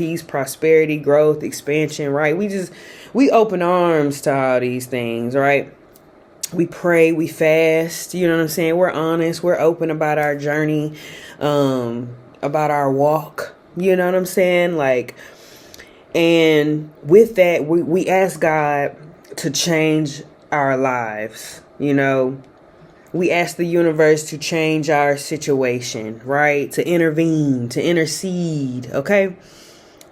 peace, prosperity, growth, expansion, right? We open arms to all these things, right? We pray, we fast, you know what I'm saying? We're honest, we're open about our journey, about our walk, you know what I'm saying? Like, and with that, we ask God to change our lives, you know. We ask the universe to change our situation, right? To intervene, to intercede, okay?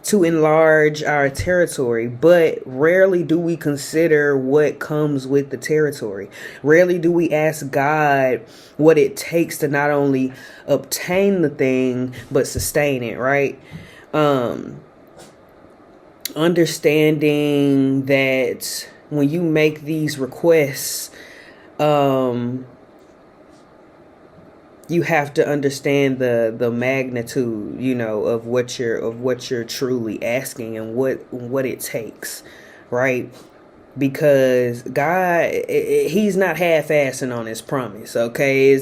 To enlarge our territory, but rarely do we consider what comes with the territory. Rarely do we ask God what it takes to not only obtain the thing, but sustain it, right? Understanding that when you make these requests, you have to understand the magnitude, you know, of what you're truly asking and what it takes, right? Because God, He's not half-assing on His promise. Okay,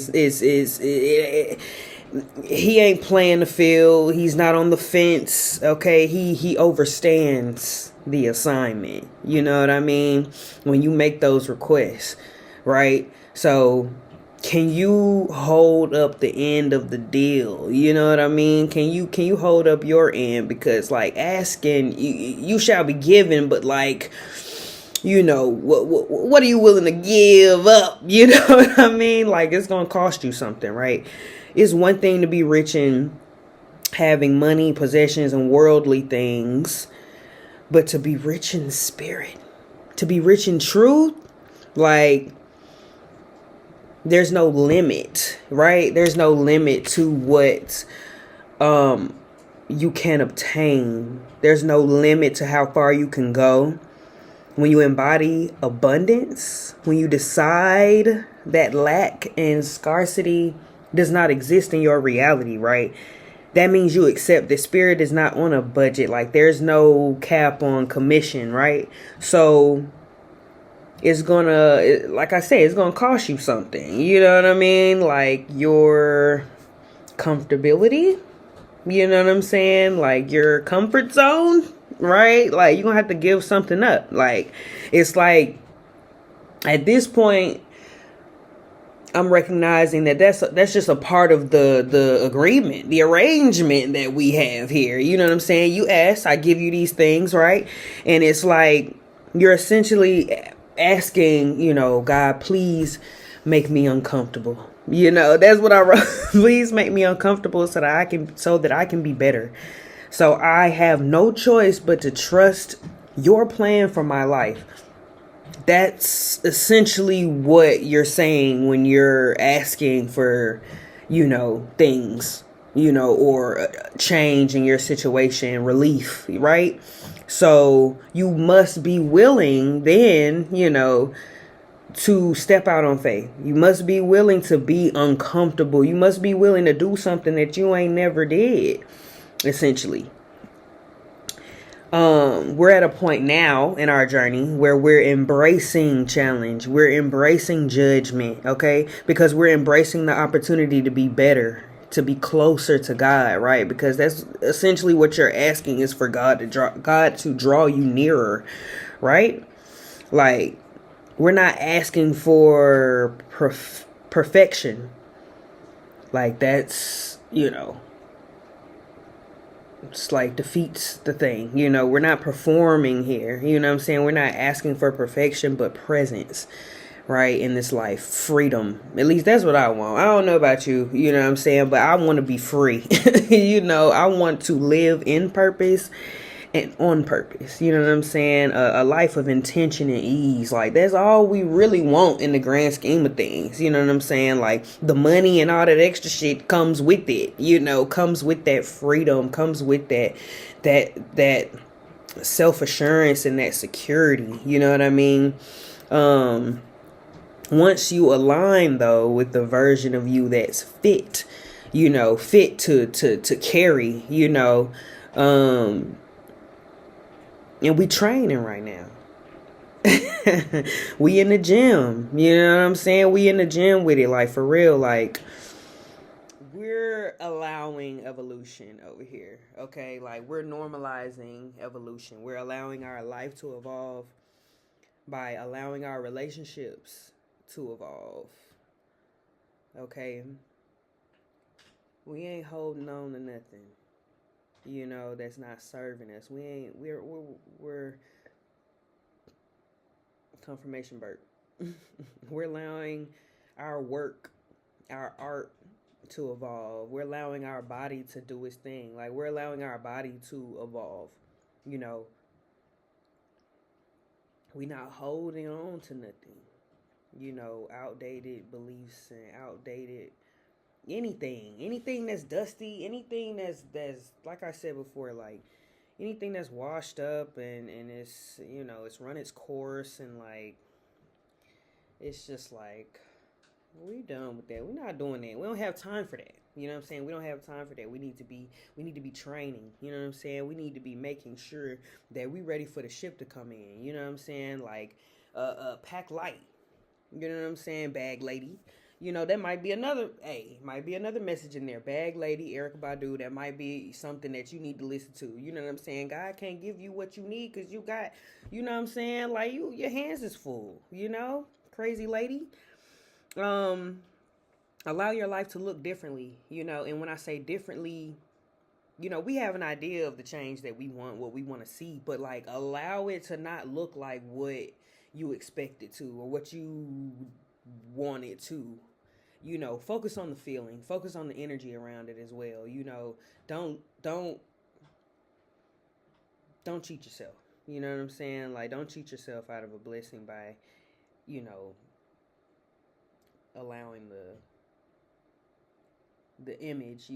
He ain't playing the field. He's not on the fence. Okay, He overstands the assignment. You know what I mean? When you make those requests, right? So, can you hold up the end of the deal? You know what I mean? Can you hold up your end? Because like asking, you shall be given, but like, you know, what are you willing to give up? You know what I mean? Like, it's gonna cost you something, right? It's one thing to be rich in having money, possessions, and worldly things, but to be rich in spirit, to be rich in truth, like, there's no limit, right? There's no limit to what you can obtain. There's no limit to how far you can go. When you embody abundance, when you decide that lack and scarcity does not exist in your reality, right? That means you accept that spirit is not on a budget. Like, there's no cap on commission, right? So it's gonna, like I said, it's gonna cost you something. You know what I mean? Like your comfortability, you know what I'm saying? Like your comfort zone, right? Like you're gonna have to give something up. Like, it's like at this point, I'm recognizing that that's just a part of the agreement, the arrangement that we have here. You know what I'm saying? You ask, I give you these things, right? And it's like you're essentially asking, you know, God, please make me uncomfortable. You know, that's what I wrote. Please make me uncomfortable so that I can be better. So I have no choice but to trust your plan for my life. That's essentially what you're saying when you're asking for, you know, things, you know, or change in your situation, relief, right? So you must be willing then, you know, to step out on faith. You must be willing to be uncomfortable. You must be willing to do something that you ain't never did, essentially. We're at a point now in our journey where we're embracing challenge. We're embracing judgment, okay? Because we're embracing the opportunity to be better, to be closer to God, right? Because that's essentially what you're asking, is for God to draw you nearer, right? Like, we're not asking for perfection. Like, that's, you know, it's like defeats the thing. You know, we're not performing here. You know what I'm saying? We're not asking for perfection, but presence, right, in this life. Freedom. At least that's what I want. I don't know about you, you know what I'm saying? But I want to be free. You know, I want to live in purpose and on purpose. You know what I'm saying? A life of intention and ease. Like, that's all we really want in the grand scheme of things. You know what I'm saying? Like, the money and all that extra shit comes with it. You know, comes with that freedom, comes with that self-assurance and that security. You know what I mean? Once you align though with the version of you that's fit, you know, fit to carry, you know, and we training right now. We in the gym. You know what I'm saying? We in the gym with it. Like, for real. Like, we're we're allowing evolution over here, okay? Like, we're normalizing evolution. We're allowing our life to evolve by allowing our relationships to evolve, okay? We ain't holding on to nothing, that's not serving us. We're confirmation burp. We're allowing our work, our art to evolve. We're allowing our body to do its thing. Like, we're allowing our body to evolve. We're not holding on to nothing. Outdated beliefs and outdated anything that's dusty, anything that's like I said before, like anything that's washed up and it's it's run its course, and like it's just like, we done with that. We're not doing that. We don't have time for that. You know what I'm saying? We don't have time for that. We need to be training. You know what I'm saying? We need to be making sure that we ready for the ship to come in. You know what I'm saying? Like pack light. You know what I'm saying? Bag lady. That might be another message in there. Bag lady, Erykah Badu, that might be something that you need to listen to. You know what I'm saying? God can't give you what you need because you got, you know what I'm saying? Like, your hands is full, crazy lady. Allow your life to look differently, and when I say differently, we have an idea of the change that we want, what we want to see, but like, allow it to not look like what you expect it to or what you want it to. Focus on the feeling, focus on the energy around it as well. Don't cheat yourself. You know what I'm saying? Like, don't cheat yourself out of a blessing by, allowing the image,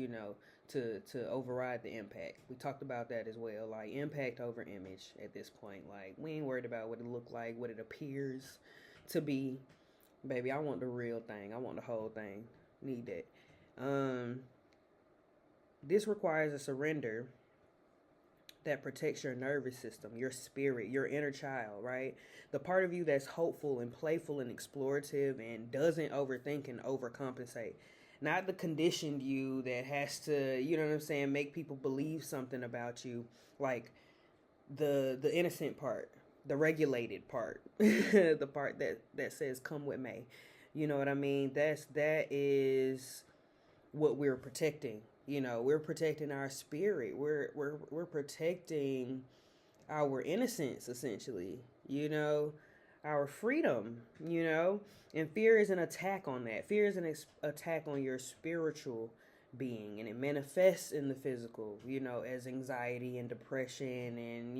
to override the impact. We talked about that as well. Like, impact over image at this point. Like, we ain't worried about what it look like, what it appears to be. Baby, I want the real thing. I want the whole thing. Need that. This requires a surrender that protects your nervous system, your spirit, your inner child, right? The part of you that's hopeful and playful and explorative and doesn't overthink and overcompensate. Not the conditioned you that has to, you know what I'm saying, make people believe something about you. Like the innocent part, the regulated part, the part that says come with me. You know what I mean? That is what we're protecting. We're protecting our spirit. We're protecting our innocence, essentially. Our freedom. And fear is an attack on that. Fear is an attack on your spiritual being, and it manifests in the physical, as anxiety and depression and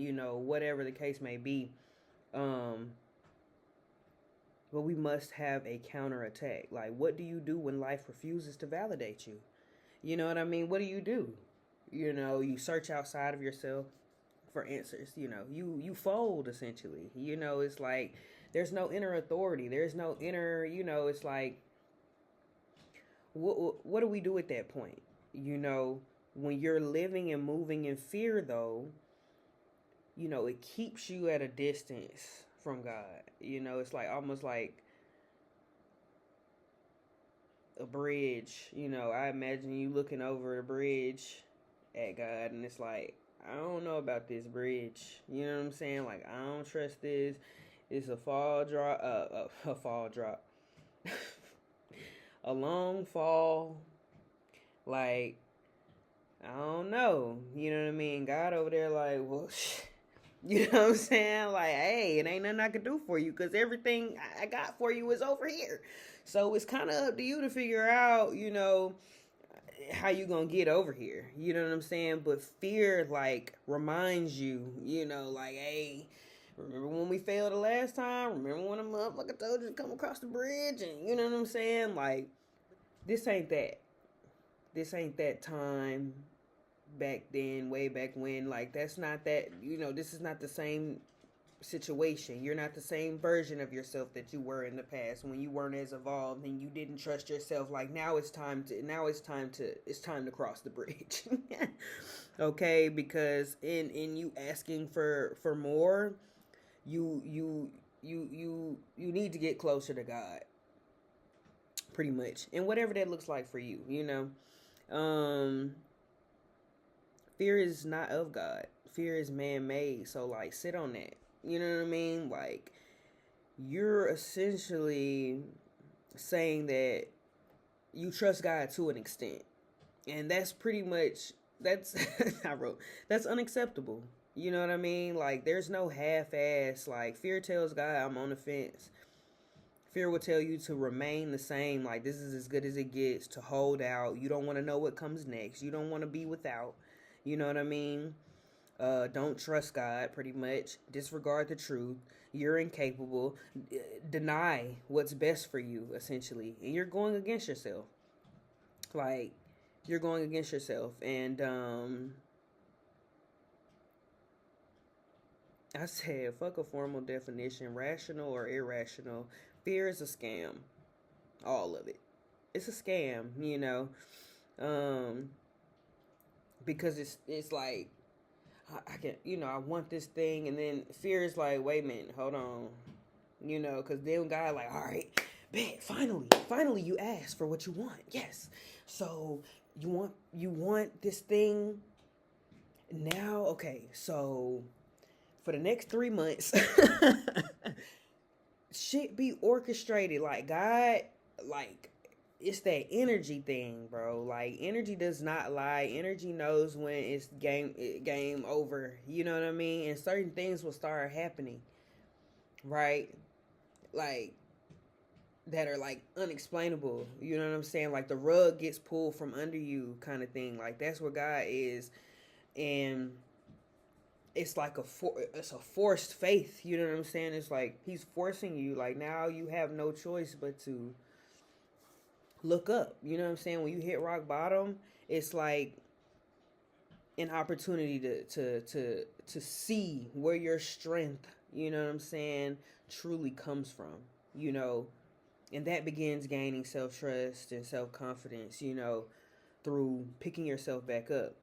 whatever the case may be. But we must have a counterattack. Like, what do you do when life refuses to validate you? You know what I mean? What do? You search outside of yourself for answers. You fold, essentially. It's like there's no inner authority. There's no inner, it's like, what do we do at that point? When you're living and moving in fear, though, it keeps you at a distance from God. It's like almost like a bridge. I imagine you looking over the bridge at God, and it's like, I don't know about this bridge. You know what I'm saying? Like, I don't trust this. It's a fall drop. A fall drop. A long fall. Like, I don't know. You know what I mean? God over there, like, well, you know what I'm saying? Like, hey, it ain't nothing I can do for you because everything I got for you is over here. So it's kind of up to you to figure out, how you gonna get over here. You know what I'm saying? But fear, like, reminds you, like, hey, remember when we failed the last time? Remember when a motherfucker told you to come across the bridge? And you know what I'm saying? Like, this ain't that. This ain't that time back then, way back when. Like, that's not that, this is not the same situation. You're not the same version of yourself that you were in the past when you weren't as evolved and you didn't trust yourself. Like, it's time to cross the bridge. Okay, because in you asking for more, you need to get closer to God, pretty much, and whatever that looks like for you. Um, fear is not of God. Fear is man-made. So like, sit on that. You know what I mean? Like, you're essentially saying that you trust God to an extent, and that's pretty much that's I wrote that's unacceptable. You know what I mean? Like, there's no half-ass. Like, fear tells God, I'm on the fence. Fear will tell you to remain the same. Like, this is as good as it gets, to hold out. You don't want to know what comes next. You don't want to be without. You know what I mean? Don't trust God, pretty much. Disregard the truth. You're incapable. Deny what's best for you, essentially. And you're going against yourself. Like, you're going against yourself. And I said, fuck a formal definition, rational or irrational. Fear is a scam. All of it. It's a scam, you know. Um, because it's like, I can, I want this thing, and then fear is like, wait a minute, hold on, because then God like, all right, bet, finally, you asked for what you want, yes, so you want this thing now, okay, so for the next 3 months, shit be orchestrated, like God, like, it's that energy thing, bro. Like, energy does not lie. Energy knows when it's game over. You know what I mean? And certain things will start happening, right? Like, that are like unexplainable. You know what I'm saying? Like, the rug gets pulled from under you, kind of thing. Like, that's where God is, and it's like it's a forced faith. You know what I'm saying? It's like He's forcing you. Like, now you have no choice but to look up. You know what I'm saying? When you hit rock bottom, it's like an opportunity to see where your strength, you know what I'm saying, truly comes from, and that begins gaining self-trust and self-confidence, through picking yourself back up.